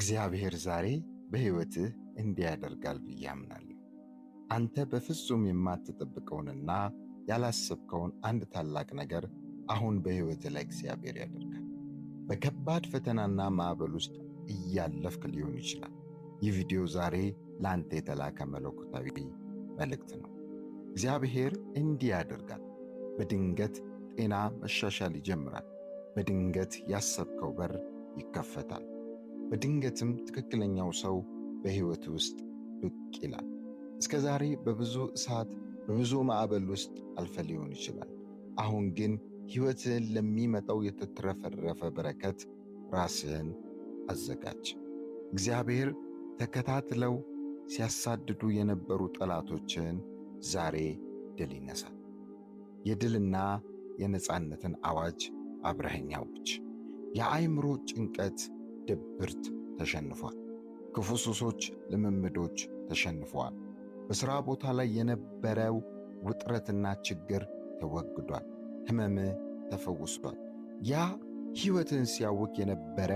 እግዚአብሔር ዛሬ በሕይወትህ እንዲህ ያደርጋል ብዬ አምናለሁ። አንተ በፍጹም የማትጠብቀውንና ያላሰብከውን አንድ ታላቅ ነገር አሁን በሕይወትህ ላይ እግዚአብሔር ያደርጋል። በከባድ ፈተናና ማዕበል ውስጥ እያለፍክ ሊሆን ይችላል። ይህ ቪዲዮ ዛሬ ለአንተ የተላከ መለኮታዊ መልእክት ነው። እግዚአብሔር እንዲህ ያደርጋል። በድንገት ጤና መሻሻል ይጀምራል። በድንገት ያሰብከው በር ይከፈታል። በድንገትም ትክክለኛው ሰው በሕይወት ውስጥ ብቅ ይላል። እስከ ዛሬ በብዙ እሳት በብዙ ማዕበል ውስጥ አልፈ ሊሆን ይችላል። አሁን ግን ሕይወትህን ለሚመጣው የተትረፈረፈ በረከት ራስህን አዘጋጅ። እግዚአብሔር ተከታትለው ሲያሳድዱ የነበሩ ጠላቶችን ዛሬ ድል ይነሳል። የድልና የነጻነትን አዋጅ አብረኸኝ አውጅ። የአእምሮ ጭንቀት ድብርት ተሸንፏል። ክፉ ሱሶች ልምምዶች ተሸንፈዋል። በሥራ ቦታ ላይ የነበረው ውጥረትና ችግር ተወግዷል። ሕመምህ ተፈውሷል። ያ ሕይወትን ሲያውክ የነበረ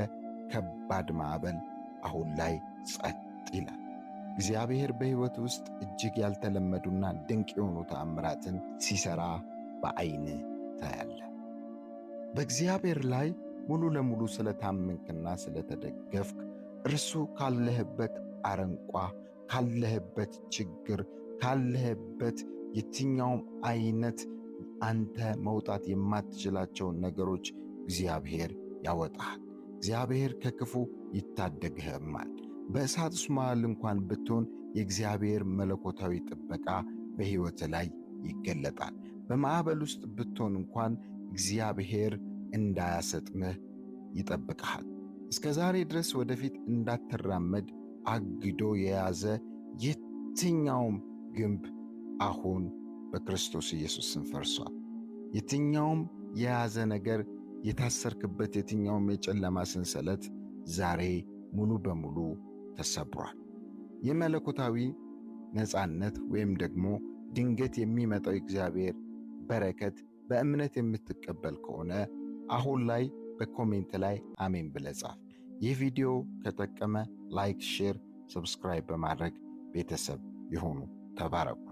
ከባድ ማዕበል አሁን ላይ ጸጥ ይላል። እግዚአብሔር በሕይወት ውስጥ እጅግ ያልተለመዱና ድንቅ የሆኑ ተአምራትን ሲሠራ በዐይንህ ታያለህ። በእግዚአብሔር ላይ ሙሉ ለሙሉ ስለታመንክና ስለተደገፍክ እርሱ ካለህበት አረንቋ፣ ካለህበት ችግር፣ ካለህበት የትኛውም አይነት አንተ መውጣት የማትችላቸውን ነገሮች እግዚአብሔር ያወጣሃል። እግዚአብሔር ከክፉ ይታደግህማል። በእሳት ውስጥ መሃል እንኳን ብትሆን የእግዚአብሔር መለኮታዊ ጥበቃ በሕይወት ላይ ይገለጣል። በማዕበል ውስጥ ብትሆን እንኳን እግዚአብሔር እንዳያሰጥምህ ይጠብቅሃል። እስከ ዛሬ ድረስ ወደፊት እንዳትራመድ አግዶ የያዘ የትኛውም ግንብ አሁን በክርስቶስ ኢየሱስ ስም ፈርሷል። የትኛውም የያዘ ነገር፣ የታሰርክበት የትኛውም የጨለማ ሰንሰለት ዛሬ ሙሉ በሙሉ ተሰብሯል። የመለኮታዊ ነጻነት ወይም ደግሞ ድንገት የሚመጣው እግዚአብሔር በረከት በእምነት የምትቀበል ከሆነ አሁን ላይ በኮሜንት ላይ አሜን ብለህ ጻፍ። ይህ ቪዲዮ ከጠቀመ ላይክ፣ ሼር፣ ሰብስክራይብ በማድረግ ቤተሰብ ይሁኑ። ተባረኩ።